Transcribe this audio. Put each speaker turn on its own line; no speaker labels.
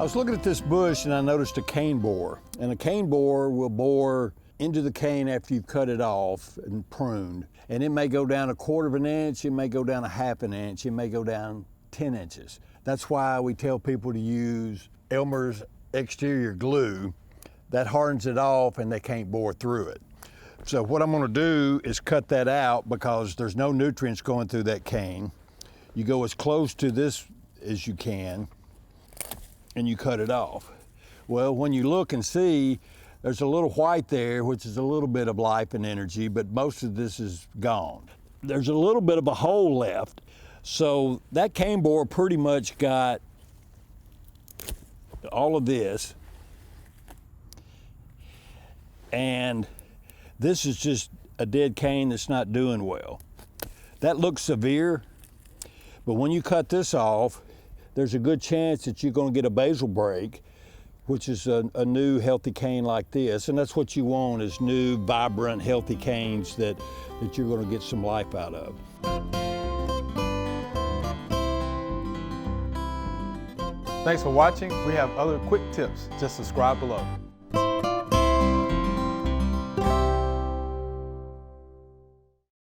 I was looking at this bush and I noticed a cane borer. And a cane borer will bore into the cane after you've cut it off and pruned. And it may go down 1/4 of an inch, it may go down 1/2 inch, it may go down 10 inches. That's why we tell people to use Elmer's exterior glue. That hardens it off and they can't bore through it. So what I'm gonna do is cut that out because there's no nutrients going through that cane. You go as close to this as you can and you cut it off. Well, when you look and see, there's a little white there, which is a little bit of life and energy, but most of this is gone. There's a little bit of a hole left. So that cane borer pretty much got all of this. And this is just a dead cane that's not doing well. That looks severe, but when you cut this off, there's a good chance that you're gonna get a basal break, which is a new healthy cane like this. And that's what you want, is new, vibrant, healthy canes that you're gonna get some life out of.
Thanks for watching. We have other quick tips. Just subscribe below.